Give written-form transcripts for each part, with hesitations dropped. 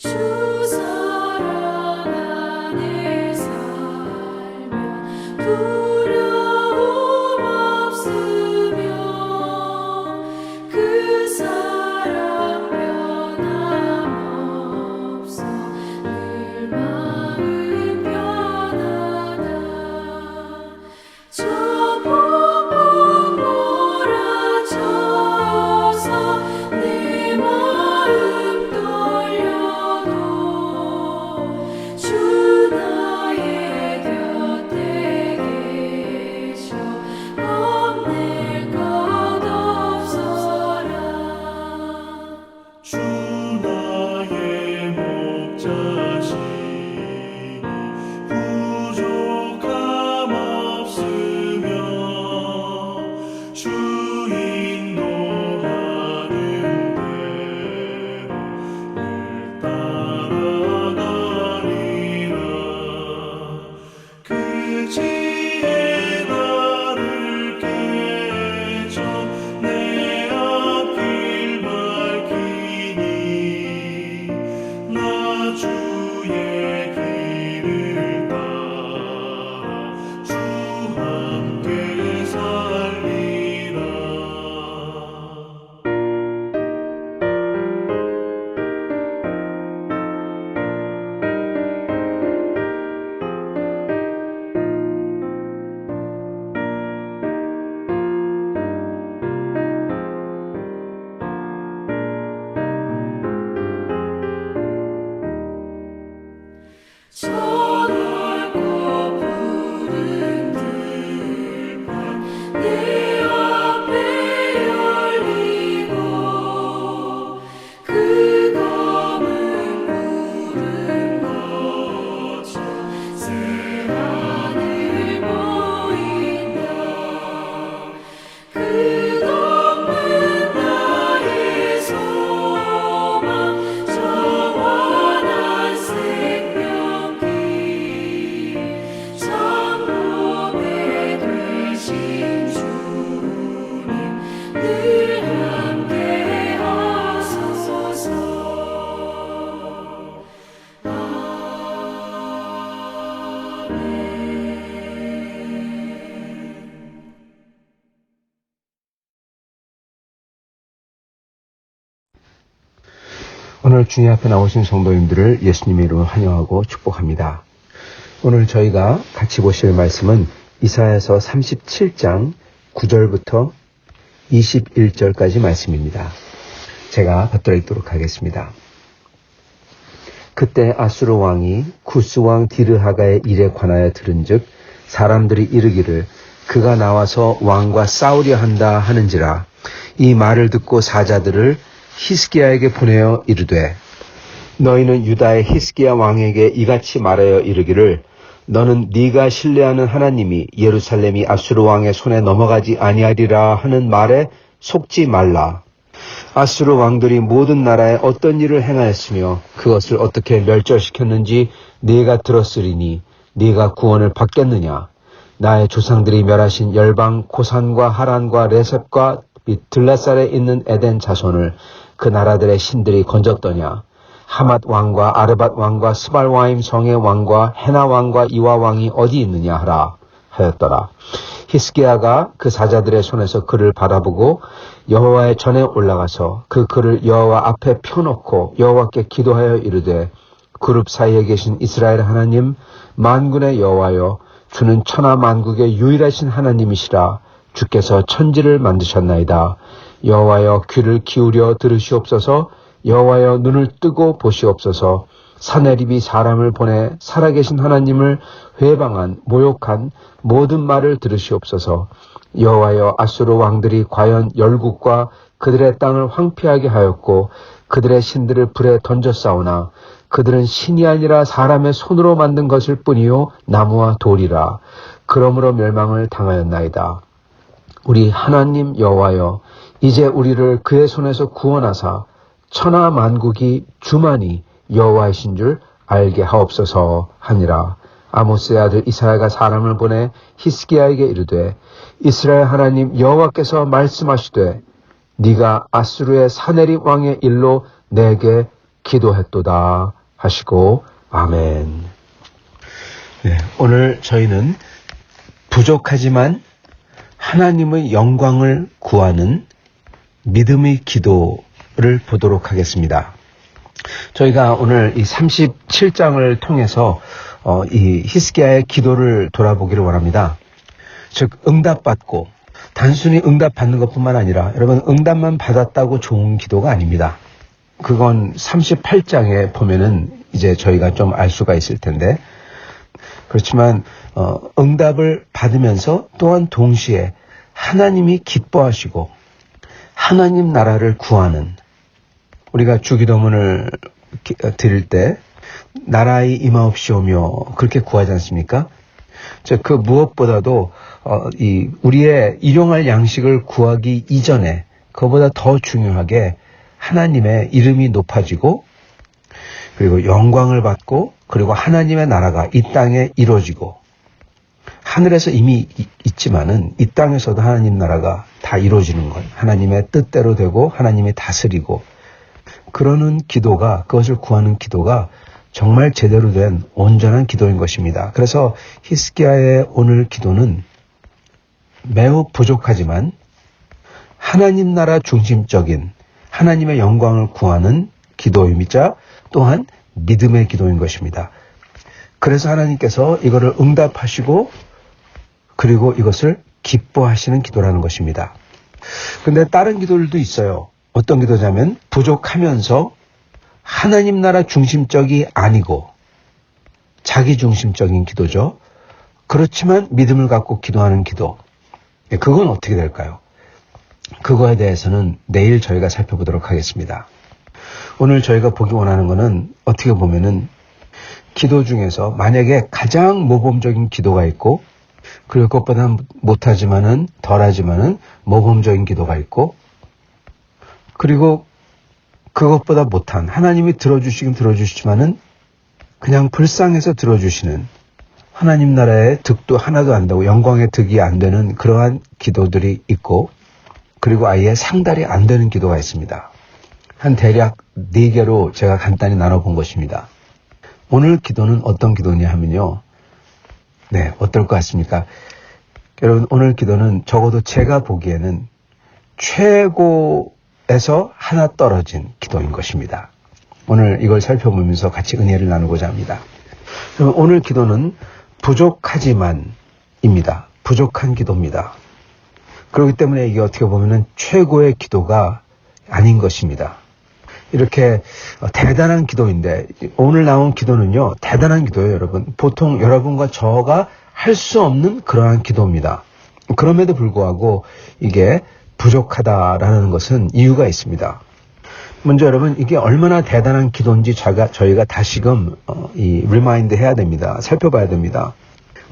주 사랑 안에 살면 두려움 없으며 그 사랑 변함없어 늘 마음 편하다. 저 폭풍 몰아쳐서 내 마음 떨려도 주 나의 곁에 계셔 겁낼 것 없어라. 주 나의 목자시니 부족함 없으며 주 인도하는 대로 늘 따라가리라. 그 지혜 나를 깨쳐 내 앞길 밝히니 나 주의 길을 따라 주 함께 살리라. 저 넓고 푸른 들판 내 앞에 열리고 그 검은 구름 거쳐 새하늘 보인다. 끝없는 나의 소망 저 환한 생명길 참복에 되신 주님 늘 함께 하소서. 아멘. 오늘 주님 앞에 나오신 성도님들을 예수님의 이름으로 환영하고 축복합니다. 오늘 저희가 같이 보실 말씀은 이사야서 37장 9절부터 21절까지 말씀입니다. 제가 받들어 읽도록 하겠습니다. 그때 아수르 왕이 쿠스 왕 디르하가의 일에 관하여 들은즉 사람들이 이르기를 그가 나와서 왕과 싸우려 한다 하는지라. 이 말을 듣고 사자들을 히스기야에게 보내어 이르되 너희는 유다의 히스기야 왕에게 이같이 말하여 이르기를 너는 네가 신뢰하는 하나님이 예루살렘이 아수르 왕의 손에 넘어가지 아니하리라 하는 말에 속지 말라. 아수르 왕들이 모든 나라에 어떤 일을 행하였으며 그것을 어떻게 멸절시켰는지 네가 들었으리니 네가 구원을 받겠느냐. 나의 조상들이 멸하신 열방 고산과 하란과 레셉과 및 들라살에 있는 에덴 자손을 그 나라들의 신들이 건졌더냐. 하맛 왕과 아르밧 왕과 스발와임 성의 왕과 헤나 왕과 이와 왕이 어디 있느냐 하라 하였더라. 히스기야가 그 사자들의 손에서 그를 바라보고 여호와의 전에 올라가서 그 그를 여호와 앞에 펴놓고 여호와께 기도하여 이르되 그룹 사이에 계신 이스라엘 하나님 만군의 여호와여 주는 천하 만국의 유일하신 하나님이시라. 주께서 천지를 만드셨나이다. 여호와여 귀를 기울여 들으시옵소서. 여호와여 눈을 뜨고 보시옵소서. 사내립이 사람을 보내 살아계신 하나님을 회방한 모욕한 모든 말을 들으시옵소서. 여호와여 아수르 왕들이 과연 열국과 그들의 땅을 황폐하게 하였고 그들의 신들을 불에 던졌사오나 그들은 신이 아니라 사람의 손으로 만든 것일 뿐이요 나무와 돌이라. 그러므로 멸망을 당하였나이다. 우리 하나님 여호와여 이제 우리를 그의 손에서 구원하사 천하 만국이 주만이 여호와이신 줄 알게 하옵소서 하니라. 아모스의 아들 이사야가 사람을 보내 히스기야에게 이르되 이스라엘 하나님 여호와께서 말씀하시되 네가 아수르의 사네립 왕의 일로 내게 기도했도다 하시고 아멘. 네, 오늘 저희는 부족하지만 하나님의 영광을 구하는 믿음의 기도를 보도록 하겠습니다. 저희가 오늘 이 37장을 통해서 이 히스기야의 기도를 돌아보기를 원합니다. 즉 응답받고 단순히 응답받는 것뿐만 아니라 여러분 응답만 받았다고 좋은 기도가 아닙니다. 그건 38장에 보면은 이제 저희가 좀 알 수가 있을 텐데 그렇지만 응답을 받으면서 또한 동시에 하나님이 기뻐하시고 하나님 나라를 구하는 우리가 주기도문을 드릴 때 나라의 임하옵시오며 그렇게 구하지 않습니까? 그 무엇보다도 우리의 일용할 양식을 구하기 이전에 그보다 더 중요하게 하나님의 이름이 높아지고 그리고 영광을 받고 그리고 하나님의 나라가 이 땅에 이루어지고 하늘에서 이미 있지만은 이 땅에서도 하나님 나라가 다 이루어지는 것 하나님의 뜻대로 되고 하나님이 다스리고 그러는 기도가 그것을 구하는 기도가 정말 제대로 된 온전한 기도인 것입니다. 그래서 히스기야의 오늘 기도는 매우 부족하지만 하나님 나라 중심적인 하나님의 영광을 구하는 기도이자 또한 믿음의 기도인 것입니다. 그래서 하나님께서 이거를 응답하시고 그리고 이것을 기뻐하시는 기도라는 것입니다. 근데 다른 기도들도 있어요. 어떤 기도냐면 부족하면서 하나님 나라 중심적이 아니고 자기 중심적인 기도죠. 그렇지만 믿음을 갖고 기도하는 기도. 그건 어떻게 될까요? 그거에 대해서는 내일 저희가 살펴보도록 하겠습니다. 오늘 저희가 보기 원하는 것은 어떻게 보면은 기도 중에서 만약에 가장 모범적인 기도가 있고 그리고 그것보다 못하지만은 덜하지만은 모범적인 기도가 있고 그리고 그것보다 못한 하나님이 들어주시긴 들어주시지만은 그냥 불쌍해서 들어주시는 하나님 나라의 득도 하나도 안 되고 영광의 득이 안 되는 그러한 기도들이 있고 그리고 아예 상달이 안 되는 기도가 있습니다. 한 대략 4개로 제가 간단히 나눠본 것입니다. 오늘 기도는 어떤 기도냐 하면요. 네, 어떨 것 같습니까? 여러분 오늘 기도는 적어도 제가 보기에는 최고에서 하나 떨어진 기도인 것입니다. 오늘 이걸 살펴보면서 같이 은혜를 나누고자 합니다. 오늘 기도는 부족하지만입니다. 부족한 기도입니다. 그렇기 때문에 이게 어떻게 보면은 최고의 기도가 아닌 것입니다. 이렇게 대단한 기도인데 오늘 나온 기도는요. 대단한 기도예요, 여러분. 보통 여러분과 저가 할 수 없는 그러한 기도입니다. 그럼에도 불구하고 이게 부족하다라는 것은 이유가 있습니다. 먼저 여러분 이게 얼마나 대단한 기도인지 저희가 다시금 리마인드 해야 됩니다. 살펴봐야 됩니다.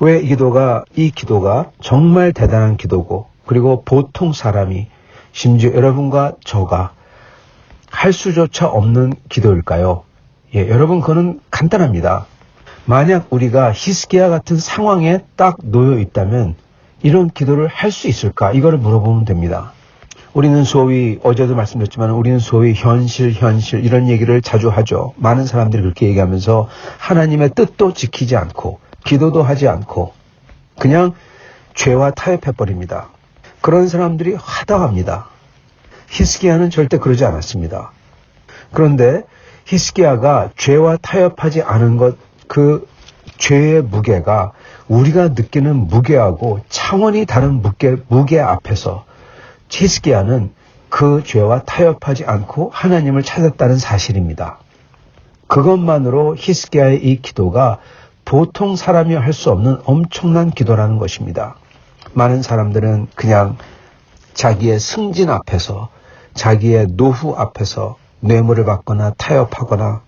왜 이 기도가 정말 대단한 기도고 그리고 보통 사람이 심지어 여러분과 저가 할 수조차 없는 기도일까요? 여러분 그거는 간단합니다. 만약 우리가 히스기야 같은 상황에 딱 놓여 있다면 이런 기도를 할 수 있을까? 이거를 물어보면 됩니다. 우리는 소위 어제도 말씀드렸지만 우리는 소위 현실 이런 얘기를 자주 하죠. 많은 사람들이 그렇게 얘기하면서 하나님의 뜻도 지키지 않고 기도도 하지 않고 그냥 죄와 타협해버립니다. 그런 사람들이 화다합니다. 히스기야는 절대 그러지 않았습니다. 그런데 히스기야가 죄와 타협하지 않은 것, 그 죄의 무게가 우리가 느끼는 무게하고 차원이 다른 무게 앞에서 히스기야는 그 죄와 타협하지 않고 하나님을 찾았다는 사실입니다. 그것만으로 히스기야의 이 기도가 보통 사람이 할 수 없는 엄청난 기도라는 것입니다. 많은 사람들은 그냥 자기의 승진 앞에서 자기의 노후 앞에서 뇌물을 받거나 타협하거나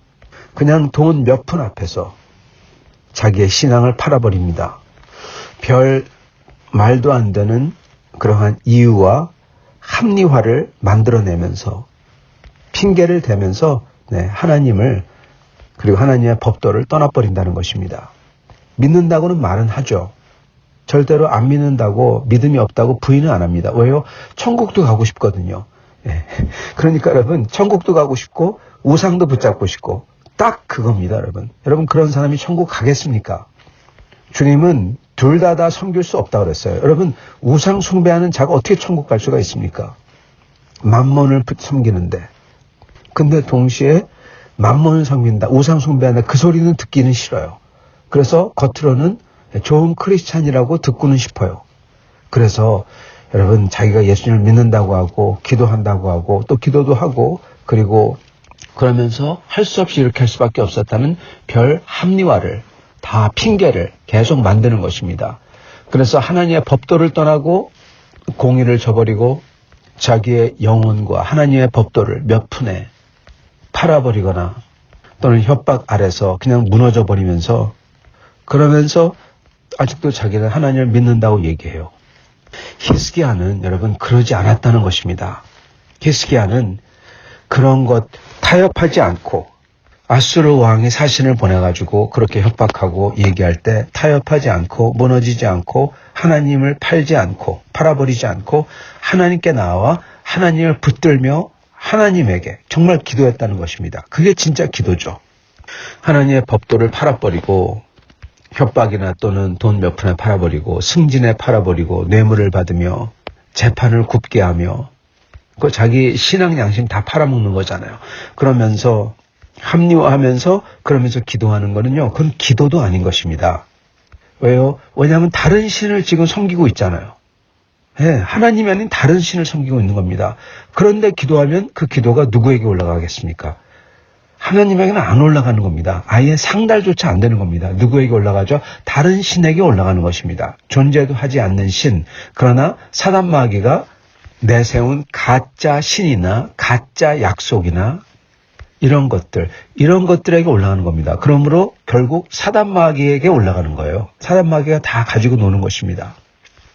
그냥 돈 몇 푼 앞에서 자기의 신앙을 팔아버립니다. 별 말도 안 되는 그러한 이유와 합리화를 만들어내면서 핑계를 대면서 하나님을 그리고 하나님의 법도를 떠나버린다는 것입니다. 믿는다고는 말은 하죠. 절대로 안 믿는다고 믿음이 없다고 부인은 안 합니다. 왜요? 천국도 가고 싶거든요. 그러니까 여러분 천국도 가고 싶고 우상도 붙잡고 싶고 딱 그겁니다, 여러분. 여러분 그런 사람이 천국 가겠습니까? 주님은 둘 다 섬길 수 없다고 그랬어요. 여러분 우상 숭배하는 자가 어떻게 천국 갈 수가 있습니까? 만몬을 섬기는데. 근데 동시에 만몬을 섬긴다, 우상 숭배한다, 그 소리는 듣기는 싫어요. 그래서 겉으로는 좋은 크리스찬이라고 듣고는 싶어요. 그래서 여러분 자기가 예수님을 믿는다고 하고 기도한다고 하고 또 기도도 하고 그리고 그러면서 할 수 없이 이렇게 할 수밖에 없었다는 별 합리화를 다 핑계를 계속 만드는 것입니다. 그래서 하나님의 법도를 떠나고 공의를 저버리고 자기의 영혼과 하나님의 법도를 몇 푼에 팔아버리거나 또는 협박 아래서 그냥 무너져 버리면서 그러면서 아직도 자기는 하나님을 믿는다고 얘기해요. 히스기야는 여러분 그러지 않았다는 것입니다. 히스기야는 그런 것 타협하지 않고 아수르 왕이 사신을 보내가지고 그렇게 협박하고 얘기할 때 타협하지 않고 무너지지 않고 하나님을 팔지 않고 팔아버리지 않고 하나님께 나와 하나님을 붙들며 하나님에게 정말 기도했다는 것입니다. 그게 진짜 기도죠. 하나님의 법도를 팔아버리고 협박이나 또는 돈 몇 푼에 팔아버리고 승진에 팔아버리고 뇌물을 받으며 재판을 굽게 하며 그 자기 신앙 양심 다 팔아먹는 거잖아요. 그러면서 합리화하면서 그러면서 기도하는 거는요, 그건 기도도 아닌 것입니다. 왜요? 왜냐하면 다른 신을 지금 섬기고 있잖아요. 예, 하나님이 아닌 다른 신을 섬기고 있는 겁니다. 그런데 기도하면 그 기도가 누구에게 올라가겠습니까? 하나님에게는 안 올라가는 겁니다. 아예 상달조차 안 되는 겁니다. 누구에게 올라가죠? 다른 신에게 올라가는 것입니다. 존재도 하지 않는 신. 그러나 사단 마귀가 내세운 가짜 신이나 가짜 약속이나 이런 것들에게 올라가는 겁니다. 그러므로 결국 사단 마귀에게 올라가는 거예요. 사단 마귀가 다 가지고 노는 것입니다.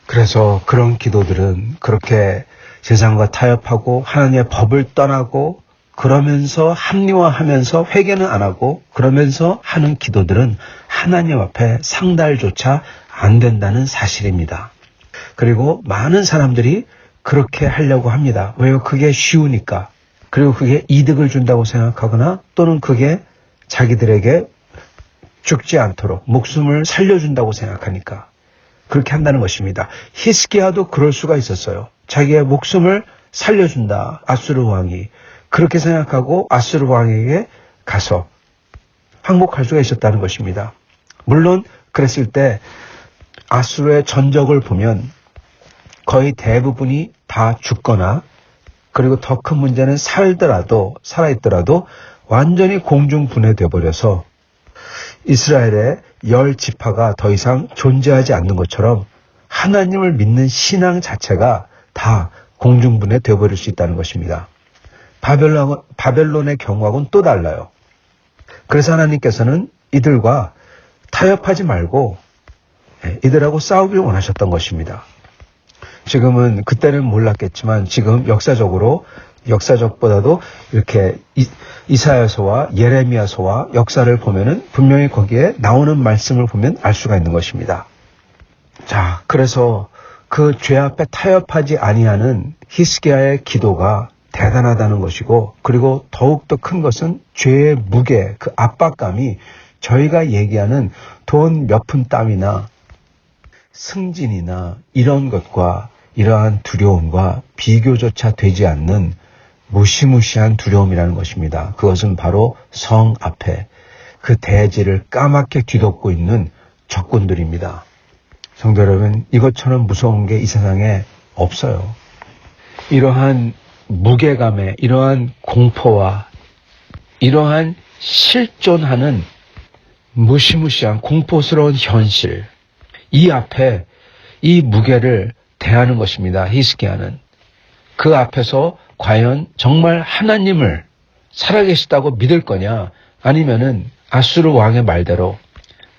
그래서 그런 기도들은 그렇게 세상과 타협하고 하나님의 법을 떠나고 그러면서 합리화하면서 회개는 안 하고 그러면서 하는 기도들은 하나님 앞에 상달조차 안 된다는 사실입니다. 그리고 많은 사람들이 그렇게 하려고 합니다. 왜요? 그게 쉬우니까. 그리고 그게 이득을 준다고 생각하거나 또는 그게 자기들에게 죽지 않도록 목숨을 살려준다고 생각하니까 그렇게 한다는 것입니다. 히스기야도 그럴 수가 있었어요. 자기의 목숨을 살려준다, 아수르 왕이. 그렇게 생각하고 아수르 왕에게 가서 항복할 수가 있었다는 것입니다. 물론 그랬을 때 아수르의 전적을 보면 거의 대부분이 다 죽거나 그리고 더 큰 문제는 살아있더라도 완전히 공중분해돼 버려서 이스라엘의 10지파가 더 이상 존재하지 않는 것처럼 하나님을 믿는 신앙 자체가 다 공중분해돼 버릴 수 있다는 것입니다. 바벨론의 경우하고는 또 달라요. 그래서 하나님께서는 이들과 타협하지 말고 이들하고 싸우길 원하셨던 것입니다. 지금은 그때는 몰랐겠지만 지금 역사적보다도 이렇게 이사야서와 예레미야서와 역사를 보면은 분명히 거기에 나오는 말씀을 보면 알 수가 있는 것입니다. 자, 그래서 그 죄 앞에 타협하지 아니하는 히스기야의 기도가 대단하다는 것이고 그리고 더욱더 큰 것은 죄의 무게, 그 압박감이 저희가 얘기하는 돈 몇 푼 땀이나 승진이나 이런 것과 이러한 두려움과 비교조차 되지 않는 무시무시한 두려움이라는 것입니다. 그것은 바로 성 앞에 그 대지를 까맣게 뒤덮고 있는 적군들입니다. 성도 여러분, 이것처럼 무서운 게 이 세상에 없어요. 이러한 무게감에 이러한 공포와 이러한 실존하는 무시무시한 공포스러운 현실, 이 앞에 이 무게를 대하는 것입니다. 히스기야는. 그 앞에서 과연 정말 하나님을 살아계시다고 믿을 거냐, 아니면은 아수르 왕의 말대로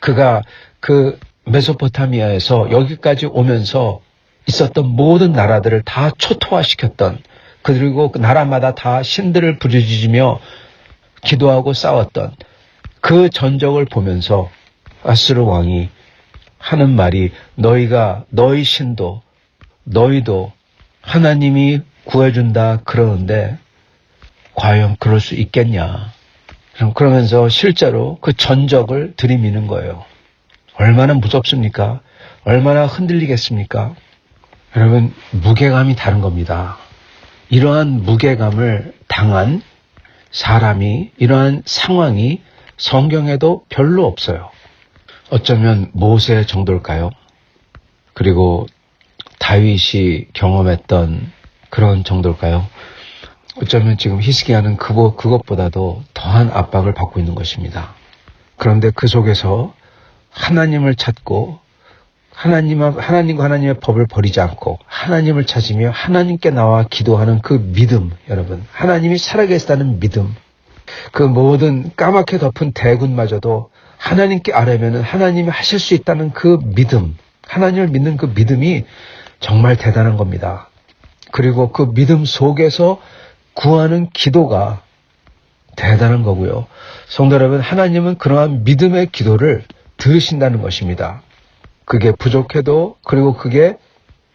그가 그 메소포타미아에서 여기까지 오면서 있었던 모든 나라들을 다 초토화시켰던, 그리고 그 나라마다 다 신들을 부르짖으며 기도하고 싸웠던 그 전적을 보면서 아수르 왕이 하는 말이, 너희 신도 너희도 하나님이 구해준다 그러는데 과연 그럴 수 있겠냐. 그러면서 실제로 그 전적을 들이미는 거예요. 얼마나 무섭습니까? 얼마나 흔들리겠습니까? 여러분, 무게감이 다른 겁니다. 이러한 무게감을 당한 사람이, 이러한 상황이 성경에도 별로 없어요. 어쩌면 모세 정도일까요? 그리고 다윗이 경험했던 그런 정도일까요? 어쩌면 지금 히스기야는 그것보다도 더한 압박을 받고 있는 것입니다. 그런데 그 속에서 하나님을 찾고 하나님과 하나님의 법을 버리지 않고 하나님을 찾으며 하나님께 나와 기도하는 그 믿음, 여러분, 하나님이 살아계시다는 믿음, 그 모든 까맣게 덮은 대군마저도 하나님께 아뢰면은 하나님이 하실 수 있다는 그 믿음, 하나님을 믿는 그 믿음이 정말 대단한 겁니다. 그리고 그 믿음 속에서 구하는 기도가 대단한 거고요. 성도 여러분, 하나님은 그러한 믿음의 기도를 들으신다는 것입니다. 그게 부족해도, 그리고 그게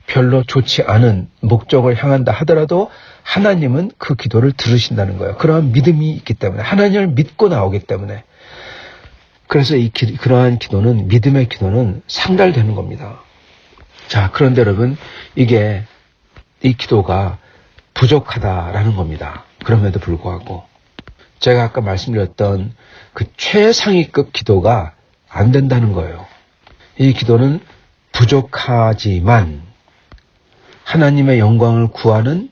별로 좋지 않은 목적을 향한다 하더라도 하나님은 그 기도를 들으신다는 거예요. 그러한 믿음이 있기 때문에, 하나님을 믿고 나오기 때문에. 그래서 그러한 기도는, 믿음의 기도는 상달되는 겁니다. 자, 그런데 여러분, 이 기도가 부족하다라는 겁니다. 그럼에도 불구하고 제가 아까 말씀드렸던 그 최상위급 기도가 안 된다는 거예요. 이 기도는 부족하지만 하나님의 영광을 구하는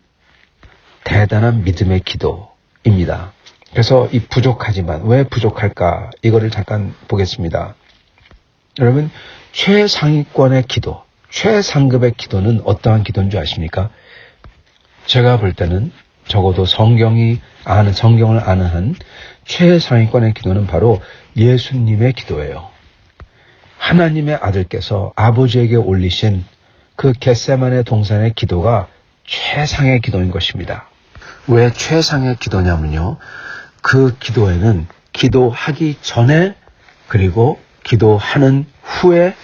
대단한 믿음의 기도입니다. 그래서 이 부족하지만, 왜 부족할까? 이거를 잠깐 보겠습니다. 여러분, 최상위권의 기도, 최상급의 기도는 어떠한 기도인 줄 아십니까? 제가 볼 때는 적어도 성경을 아는 한 최상위권의 기도는 바로 예수님의 기도예요. 하나님의 아들께서 아버지에게 올리신 그 겟세마네 동산의 기도가 최상의 기도인 것입니다. 왜 최상의 기도냐면요, 그 기도에는 기도하기 전에 그리고 기도하는 후에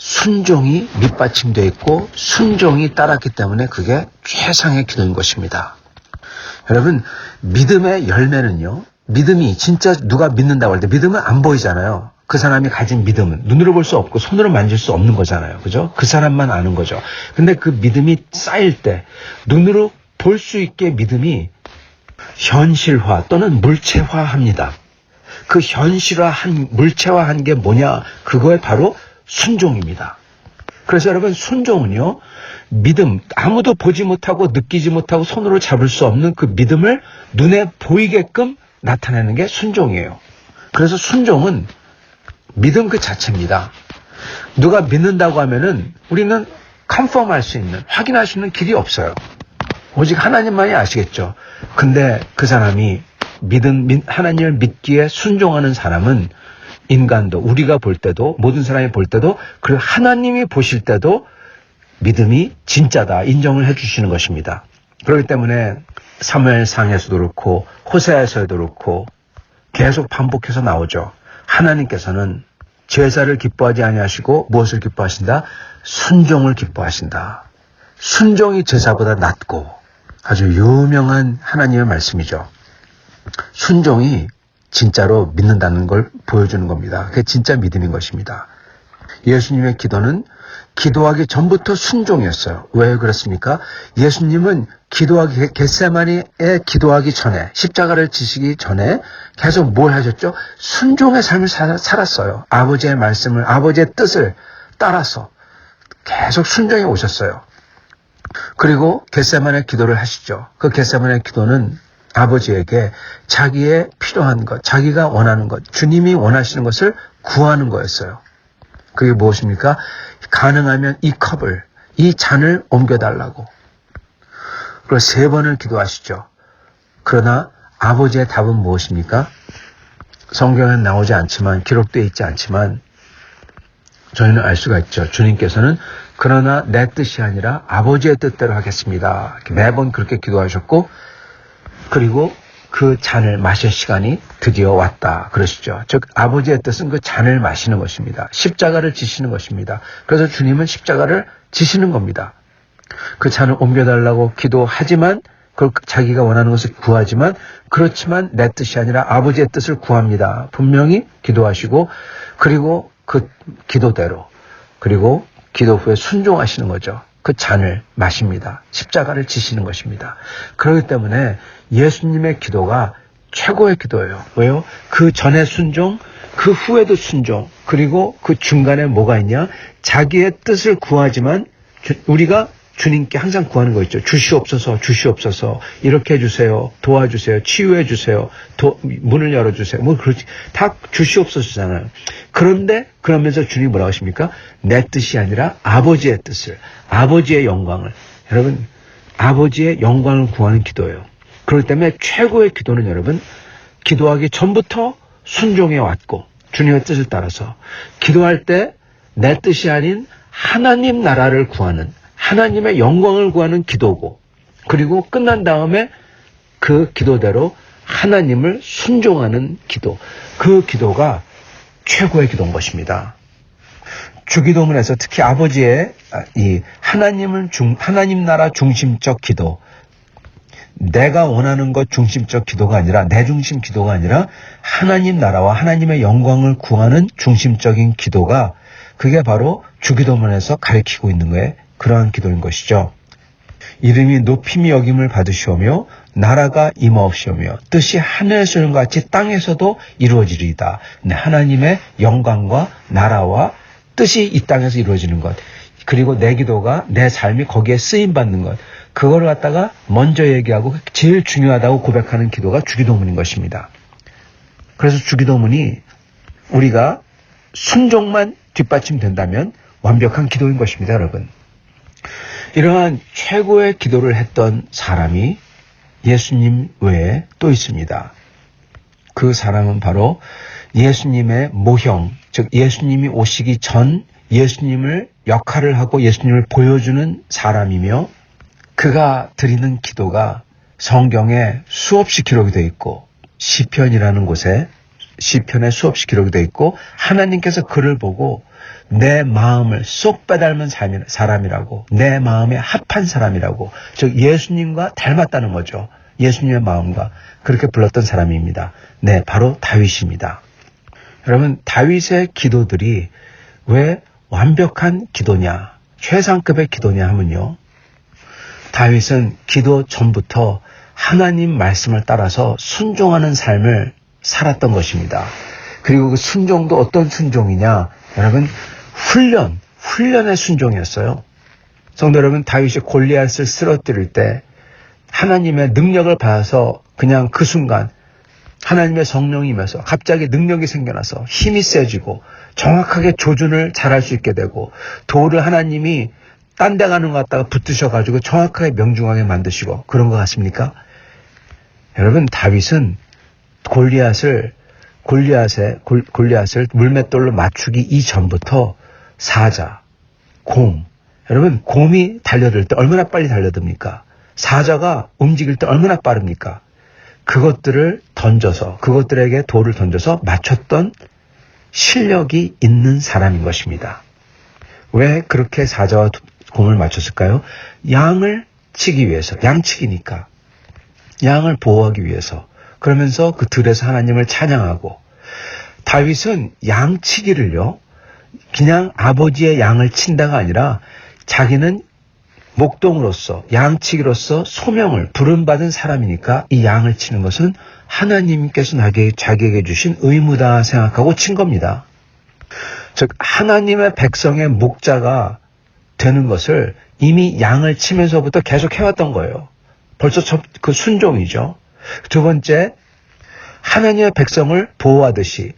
순종이 밑받침되어 있고 순종이 따랐기 때문에 그게 최상의 기도인 것입니다. 여러분, 믿음의 열매는요, 믿음이 진짜 누가 믿는다고 할 때 믿음은 안 보이잖아요. 그 사람이 가진 믿음은 눈으로 볼 수 없고 손으로 만질 수 없는 거잖아요. 그죠? 그 사람만 아는 거죠. 근데 그 믿음이 쌓일 때 눈으로 볼 수 있게 믿음이 현실화 또는 물체화합니다. 그 물체화한 게 뭐냐? 그거에 바로 순종입니다. 그래서 여러분, 순종은요, 믿음, 아무도 보지 못하고 느끼지 못하고 손으로 잡을 수 없는 그 믿음을 눈에 보이게끔 나타내는 게 순종이에요. 그래서 순종은 믿음 그 자체입니다. 누가 믿는다고 하면은 우리는 컨펌할 수 있는, 확인할 수 있는 길이 없어요. 오직 하나님만이 아시겠죠. 근데 그 사람이 하나님을 믿기에 순종하는 사람은 인간도, 우리가 볼 때도, 모든 사람이 볼 때도, 그리고 하나님이 보실 때도 믿음이 진짜다 인정을 해주시는 것입니다. 그렇기 때문에 사무엘상에서도 그렇고 호세아에서도 그렇고 계속 반복해서 나오죠. 하나님께서는 제사를 기뻐하지 아니하시고 무엇을 기뻐하신다? 순종을 기뻐하신다. 순종이 제사보다 낫고, 아주 유명한 하나님의 말씀이죠. 순종이 진짜로 믿는다는 걸 보여주는 겁니다. 그게 진짜 믿음인 것입니다. 예수님의 기도는 기도하기 전부터 순종이었어요. 왜 그렇습니까? 예수님은 겟세마니에 기도하기 전에, 십자가를 지시기 전에 계속 뭘 하셨죠? 순종의 삶을 살았어요. 아버지의 말씀을, 아버지의 뜻을 따라서 계속 순종해 오셨어요. 그리고 겟세마네 기도를 하시죠. 그 겟세마네 기도는 아버지에게 자기의 필요한 것, 자기가 원하는 것, 주님이 원하시는 것을 구하는 거였어요. 그게 무엇입니까? 가능하면 이 컵을, 이 잔을 옮겨달라고. 그리고 3번을 기도하시죠. 그러나 아버지의 답은 무엇입니까? 성경엔 나오지 않지만, 기록되어 있지 않지만 저희는 알 수가 있죠. 주님께서는 그러나 내 뜻이 아니라 아버지의 뜻대로 하겠습니다. 매번 그렇게 기도하셨고, 그리고 그 잔을 마실 시간이 드디어 왔다 그러시죠. 즉 아버지의 뜻은 그 잔을 마시는 것입니다. 십자가를 지시는 것입니다. 그래서 주님은 십자가를 지시는 겁니다. 그 잔을 옮겨달라고 기도하지만 자기가 원하는 것을 구하지만 그렇지만 내 뜻이 아니라 아버지의 뜻을 구합니다. 분명히 기도하시고 그리고 그 기도대로 그리고 기도 후에 순종하시는 거죠. 그 잔을 마십니다. 십자가를 지시는 것입니다. 그렇기 때문에 예수님의 기도가 최고의 기도예요. 왜요? 그 전에 순종, 그 후에도 순종, 그리고 그 중간에 뭐가 있냐? 자기의 뜻을 구하지만 우리가 주님께 항상 구하는 거 있죠. 주시옵소서, 주시옵소서, 이렇게 해주세요, 도와주세요, 치유해주세요, 문을 열어주세요. 뭐 그렇지. 다 주시옵소서잖아요. 그런데 그러면서 주님이 뭐라고 하십니까? 내 뜻이 아니라 아버지의 뜻을, 아버지의 영광을. 여러분, 아버지의 영광을 구하는 기도예요. 그렇기 때문에 최고의 기도는 여러분, 기도하기 전부터 순종해 왔고 주님의 뜻을 따라서 기도할 때 내 뜻이 아닌 하나님 나라를 구하는, 하나님의 영광을 구하는 기도고, 그리고 끝난 다음에 그 기도대로 하나님을 순종하는 기도, 그 기도가 최고의 기도인 것입니다. 주기도문에서 특히 아버지의 이 하나님 나라 중심적 기도, 내가 원하는 것 중심적 기도가 아니라, 내 중심 기도가 아니라 하나님 나라와 하나님의 영광을 구하는 중심적인 기도가, 그게 바로 주기도문에서 가리키고 있는 거예요. 그러한 기도인 것이죠. 이름이 높임이 여김을 받으시오며 나라가 임하옵시오며 뜻이 하늘에서 이룬 것 같이 땅에서도 이루어지리이다. 하나님의 영광과 나라와 뜻이 이 땅에서 이루어지는 것, 그리고 내 기도가, 내 삶이 거기에 쓰임받는 것, 그걸 갖다가 먼저 얘기하고 제일 중요하다고 고백하는 기도가 주기도문인 것입니다. 그래서 주기도문이 우리가 순종만 뒷받침된다면 완벽한 기도인 것입니다, 여러분. 이러한 최고의 기도를 했던 사람이 예수님 외에 또 있습니다. 그 사람은 바로 예수님의 모형, 즉 예수님이 오시기 전 예수님을 역할을 하고 예수님을 보여주는 사람이며, 그가 드리는 기도가 성경에 수없이 기록이 되어 있고, 시편이라는 곳에 시편에 수없이 기록이 되어 있고, 하나님께서 그를 보고 내 마음을 쏙 빼닮은 사람이라고, 내 마음에 합한 사람이라고, 즉 예수님과 닮았다는 거죠. 예수님의 마음과 그렇게 불렀던 사람입니다. 네, 바로 다윗입니다. 여러분, 다윗의 기도들이 왜 완벽한 기도냐, 최상급의 기도냐 하면요, 다윗은 기도 전부터 하나님 말씀을 따라서 순종하는 삶을 살았던 것입니다. 그리고 그 순종도 어떤 순종이냐, 여러분, 훈련의 순종이었어요. 성도 여러분, 다윗이 골리앗을 쓰러뜨릴 때 하나님의 능력을 받아서 그냥 그 순간 하나님의 성령이 임해서 갑자기 능력이 생겨나서 힘이 세지고 정확하게 조준을 잘할 수 있게 되고, 돌을 하나님이 딴 데 가는 것 같다가 붙으셔가지고 정확하게 명중하게 만드시고 그런 것 같습니까? 여러분, 다윗은 골리앗을 물맷돌로 맞추기 이전부터 사자, 곰, 여러분, 곰이 달려들 때 얼마나 빨리 달려듭니까? 사자가 움직일 때 얼마나 빠릅니까? 그것들을 던져서, 그것들에게 돌을 던져서 맞췄던 실력이 있는 사람인 것입니다. 왜 그렇게 사자와 곰을 맞췄을까요? 양을 치기 위해서, 양치기니까. 양을 보호하기 위해서. 그러면서 그 들에서 하나님을 찬양하고, 다윗은 양치기를요, 그냥 아버지의 양을 친다가 아니라 자기는 목동으로서, 양치기로서 소명을, 부름받은 사람이니까 이 양을 치는 것은 하나님께서 자기에게 주신 의무다 생각하고 친 겁니다. 즉, 하나님의 백성의 목자가 되는 것을 이미 양을 치면서부터 계속 해왔던 거예요. 벌써 그 순종이죠. 두 번째, 하나님의 백성을 보호하듯이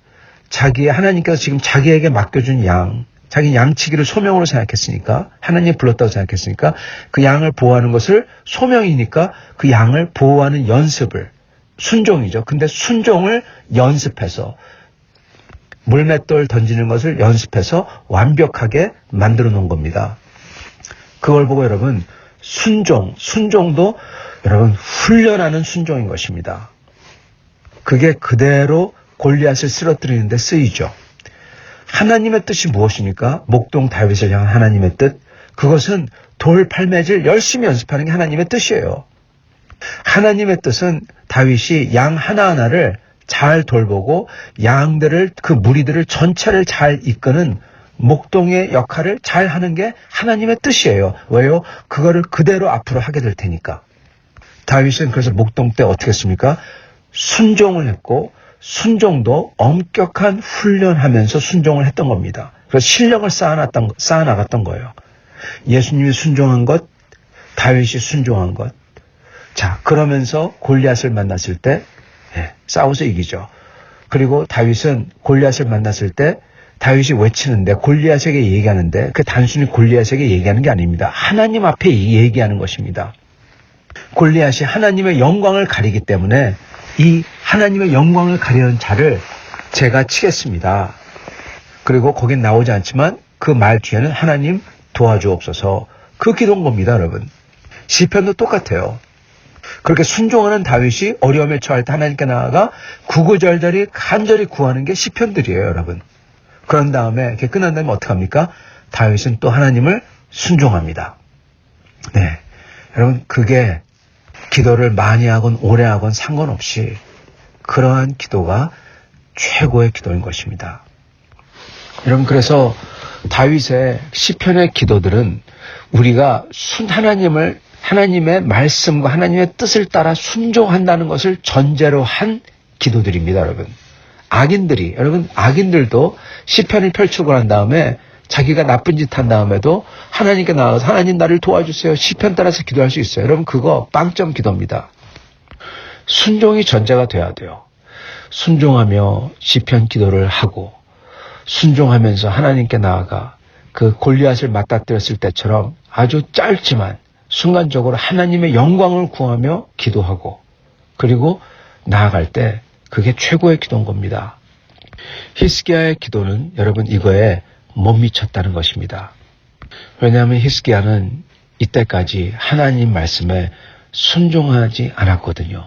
하나님께서 지금 자기에게 맡겨준 양, 자기 양치기를 소명으로 생각했으니까, 하나님이 불렀다고 생각했으니까 그 양을 보호하는 것을 소명이니까 그 양을 보호하는 연습을, 순종이죠. 근데 순종을 연습해서, 물맷돌 던지는 것을 연습해서 완벽하게 만들어 놓은 겁니다. 그걸 보고 여러분, 순종도 여러분 훈련하는 순종인 것입니다. 그게 그대로 골리앗을 쓰러뜨리는 데 쓰이죠. 하나님의 뜻이 무엇입니까? 목동 다윗을 향한 하나님의 뜻, 그것은 돌 팔매질 열심히 연습하는 게 하나님의 뜻이에요. 하나님의 뜻은 다윗이 양 하나하나를 잘 돌보고 양들을, 그 무리들을 전체를 잘 이끄는 목동의 역할을 잘 하는 게 하나님의 뜻이에요. 왜요? 그거를 그대로 앞으로 하게 될 테니까. 다윗은 그래서 목동 때 어떻게 했습니까? 순종을 했고, 순종도 엄격한 훈련하면서 순종을 했던 겁니다. 그래서 실력을 쌓아나갔던 거예요. 예수님이 순종한 것, 다윗이 순종한 것. 자, 그러면서 골리앗을 만났을 때 싸워서 이기죠. 그리고 다윗은 골리앗을 만났을 때 다윗이 외치는데, 골리앗에게 얘기하는데, 그 단순히 골리앗에게 얘기하는 게 아닙니다. 하나님 앞에 얘기하는 것입니다. 골리앗이 하나님의 영광을 가리기 때문에 이 하나님의 영광을 가리는 자를 제가 치겠습니다. 그리고 거긴 나오지 않지만 그 말 뒤에는 하나님 도와주옵소서, 그 기도인 겁니다, 여러분. 시편도 똑같아요. 그렇게 순종하는 다윗이 어려움에 처할 때 하나님께 나아가 구구절절히 간절히 구하는 게 시편들이에요, 여러분. 그런 다음에 이렇게 끝난 다음에 어떡합니까? 다윗은 또 하나님을 순종합니다. 네, 여러분, 그게 기도를 많이 하건 오래 하건 상관없이 그러한 기도가 최고의 기도인 것입니다. 여러분, 그래서 다윗의 시편의 기도들은 우리가 하나님의 말씀과 하나님의 뜻을 따라 순종한다는 것을 전제로 한 기도들입니다, 여러분. 악인들도 시편을 펼치고 난 다음에 자기가 나쁜 짓 한 다음에도 하나님께 나가서 하나님 나를 도와주세요, 시편 따라서 기도할 수 있어요. 여러분, 그거 빵점 기도입니다. 순종이 전제가 돼야 돼요. 순종하며 시편 기도를 하고 순종하면서 하나님께 나아가 그 골리앗을 맞닥뜨렸을 때처럼 아주 짧지만 순간적으로 하나님의 영광을 구하며 기도하고, 그리고 나아갈 때 그게 최고의 기도인 겁니다. 히스기야의 기도는 여러분 이거에 못 미쳤다는 것입니다. 왜냐하면 히스기야는 이때까지 하나님 말씀에 순종하지 않았거든요.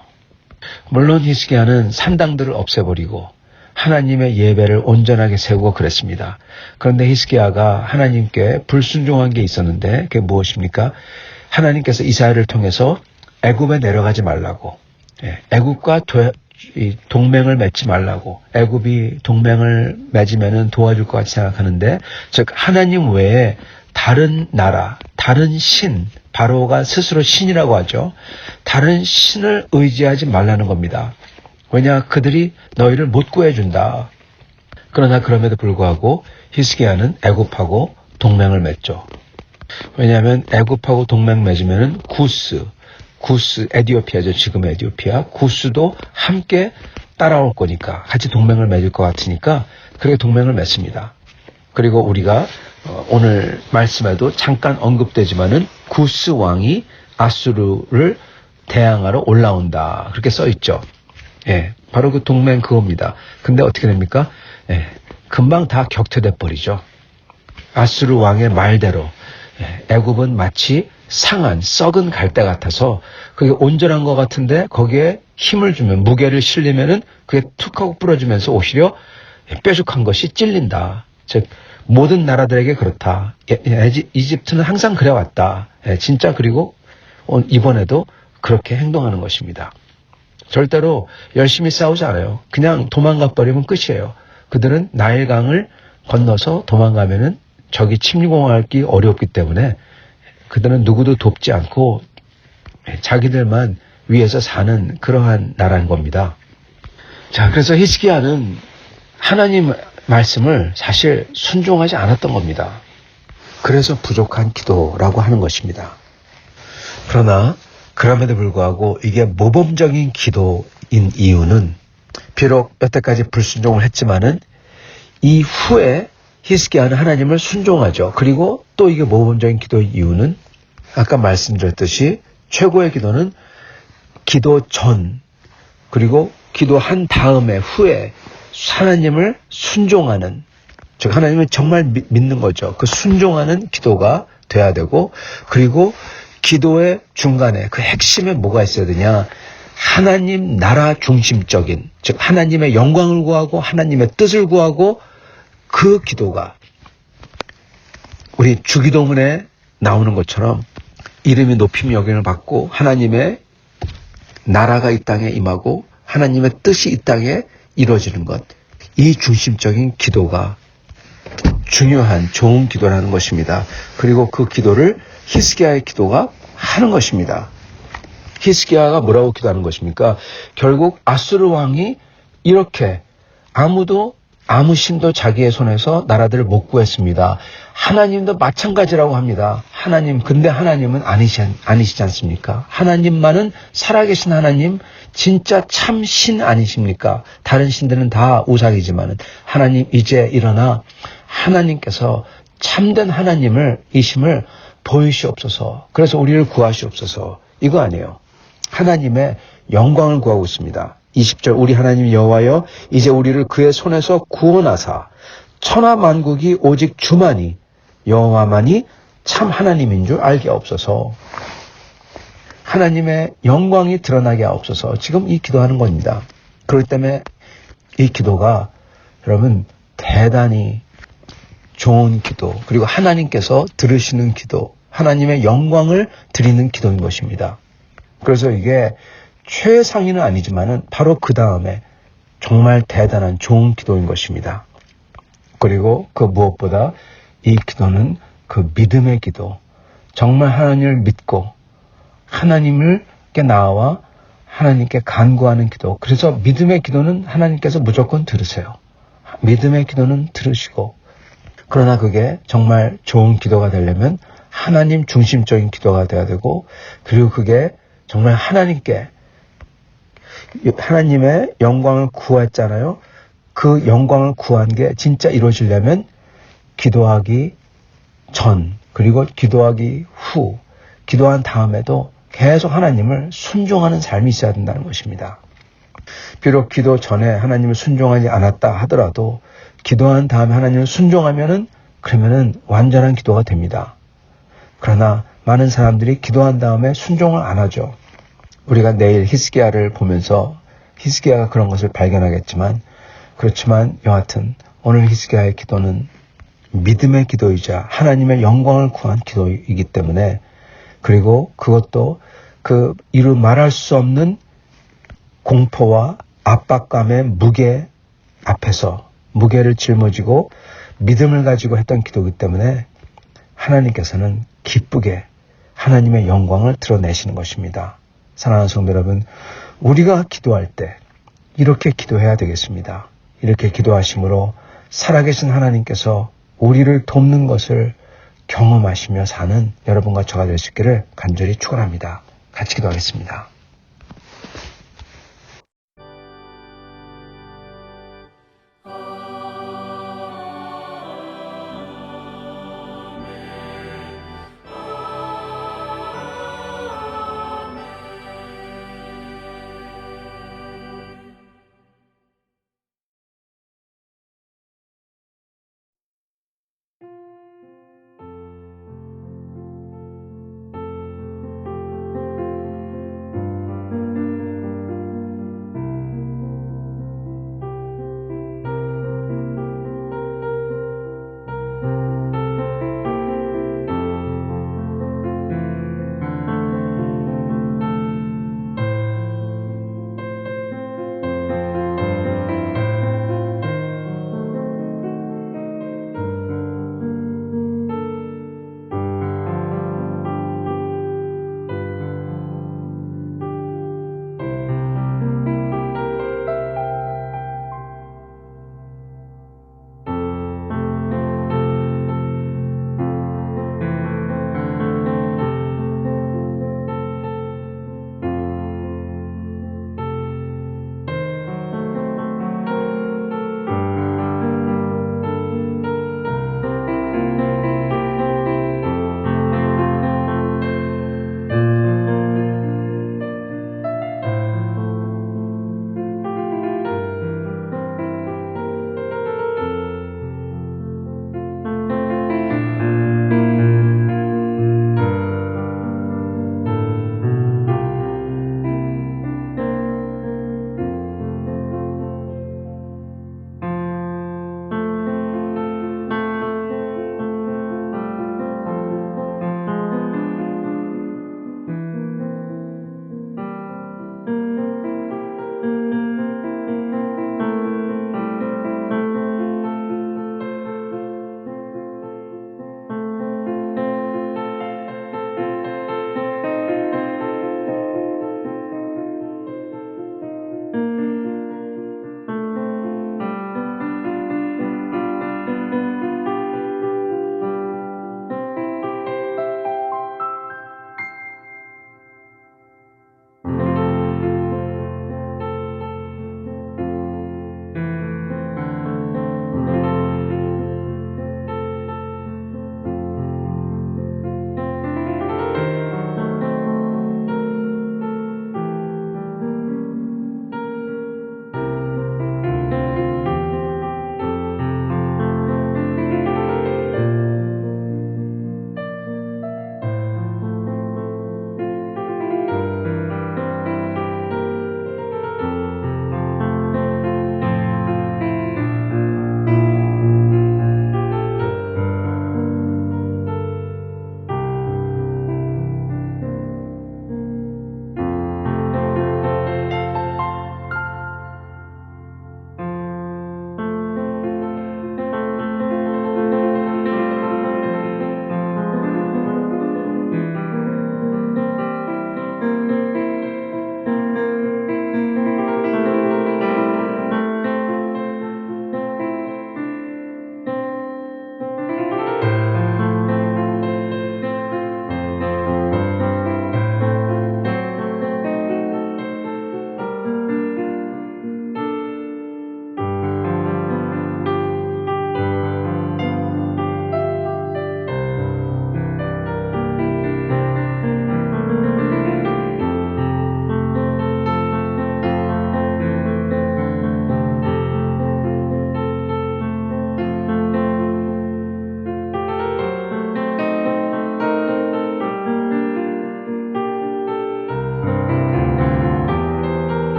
물론 히스기야는 산당들을 없애버리고 하나님의 예배를 온전하게 세우고 그랬습니다. 그런데 히스기야가 하나님께 불순종한 게 있었는데, 그게 무엇입니까? 하나님께서 이사야를 통해서 애굽에 내려가지 말라고, 애굽과 동맹을 맺지 말라고, 애굽이 동맹을 맺으면 도와줄 것 같이 생각하는데, 즉 하나님 외에 다른 나라, 다른 신, 바로가 스스로 신이라고 하죠. 다른 신을 의지하지 말라는 겁니다. 왜냐, 그들이 너희를 못 구해준다. 그러나 그럼에도 불구하고 히스기야는 애굽하고 동맹을 맺죠. 왜냐하면 애굽하고 동맹 맺으면 구스, 에디오피아죠. 지금 에디오피아. 구스도 함께 따라올 거니까, 같이 동맹을 맺을 것 같으니까 그렇게 동맹을 맺습니다. 그리고 우리가 오늘 말씀에도 잠깐 언급되지만은 구스 왕이 아수르를 대항하러 올라온다, 그렇게 써 있죠. 바로 그 동맹 그겁니다. 근데 어떻게 됩니까? 금방 다 격퇴돼 버리죠. 아수르 왕의 말대로 애굽은 마치 상한 썩은 갈대 같아서 그게 온전한 것 같은데 거기에 힘을 주면, 무게를 실리면은 그게 툭 하고 부러지면서 오히려 뾰족한 것이 찔린다. 즉 모든 나라들에게 그렇다. 이집트는 항상 그래왔다. 진짜. 그리고 이번에도 그렇게 행동하는 것입니다. 절대로 열심히 싸우지 않아요. 그냥 도망가 버리면 끝이에요. 그들은 나일강을 건너서 도망가면은 적이 침공하기 어렵기 때문에 그들은 누구도 돕지 않고 자기들만 위에서 사는 그러한 나라인 겁니다. 자, 그래서 히스기야는 하나님 말씀을 사실 순종하지 않았던 겁니다. 그래서 부족한 기도라고 하는 것입니다. 그러나 그럼에도 불구하고 이게 모범적인 기도인 이유는, 비록 여태까지 불순종을 했지만은 이후에 히스기야는 하나님을 순종하죠. 그리고 또 이게 모범적인 기도의 이유는 아까 말씀드렸듯이 최고의 기도는 기도 전, 그리고 기도한 다음에 후에 하나님을 순종하는, 즉 하나님을 정말 믿는 거죠. 그 순종하는 기도가 돼야 되고, 그리고 기도의 중간에 그 핵심에 뭐가 있어야 되냐? 하나님 나라 중심적인, 즉 하나님의 영광을 구하고 하나님의 뜻을 구하고, 그 기도가 우리 주기도문에 나오는 것처럼 이름이 높임 여김을 받고 하나님의 나라가 이 땅에 임하고 하나님의 뜻이 이 땅에 이루어지는 것. 이 중심적인 기도가 중요한 좋은 기도라는 것입니다. 그리고 그 기도를 히스기야의 기도가 하는 것입니다. 히스기야가 뭐라고 기도하는 것입니까? 결국 아수르 왕이 이렇게 아무 신도 자기의 손에서 나라들을 못 구했습니다. 하나님도 마찬가지라고 합니다. 근데 하나님은 아니시지 않습니까? 하나님만은 살아계신 하나님, 진짜 참 신 아니십니까? 다른 신들은 다 우상이지만은 하나님 이제 일어나 하나님께서 참된 이심을 보이시옵소서. 그래서 우리를 구하시옵소서. 이거 아니에요. 하나님의 영광을 구하고 있습니다. 20절 우리 하나님 여호와여 이제 우리를 그의 손에서 구원하사 천하 만국이 오직 주만이 여호와만이 참 하나님인 줄 알게 하옵소서. 하나님의 영광이 드러나게 하옵소서. 지금 이 기도하는 겁니다. 그렇기 때문에 이 기도가 여러분 대단히 좋은 기도, 그리고 하나님께서 들으시는 기도, 하나님의 영광을 드리는 기도인 것입니다. 그래서 이게 최상위는 아니지만은 바로 그 다음에 정말 대단한 좋은 기도인 것입니다. 그리고 그 무엇보다 이 기도는 그 믿음의 기도, 정말 하나님을 믿고 하나님께 나와 하나님께 간구하는 기도. 그래서 믿음의 기도는 하나님께서 무조건 들으세요. 믿음의 기도는 들으시고, 그러나 그게 정말 좋은 기도가 되려면 하나님 중심적인 기도가 돼야 되고, 그리고 그게 정말 하나님의 영광을 구했잖아요. 그 영광을 구한 게 진짜 이루어지려면 기도하기 전, 그리고 기도하기 후, 기도한 다음에도 계속 하나님을 순종하는 삶이 있어야 된다는 것입니다. 비록 기도 전에 하나님을 순종하지 않았다 하더라도 기도한 다음에 하나님을 순종하면은 그러면은 완전한 기도가 됩니다. 그러나 많은 사람들이 기도한 다음에 순종을 안 하죠. 우리가 내일 히스기야를 보면서 히스기야가 그런 것을 발견하겠지만, 그렇지만 여하튼 오늘 히스기야의 기도는 믿음의 기도이자 하나님의 영광을 구한 기도이기 때문에, 그리고 그것도 그 이루 말할 수 없는 공포와 압박감의 무게 앞에서 무게를 짊어지고 믿음을 가지고 했던 기도이기 때문에 하나님께서는 기쁘게 하나님의 영광을 드러내시는 것입니다. 사랑하는 성도 여러분, 우리가 기도할 때 이렇게 기도해야 되겠습니다. 이렇게 기도하심으로 살아계신 하나님께서 우리를 돕는 것을 경험하시며 사는 여러분과 저가 될 수 있기를 간절히 축원합니다. 같이 기도하겠습니다.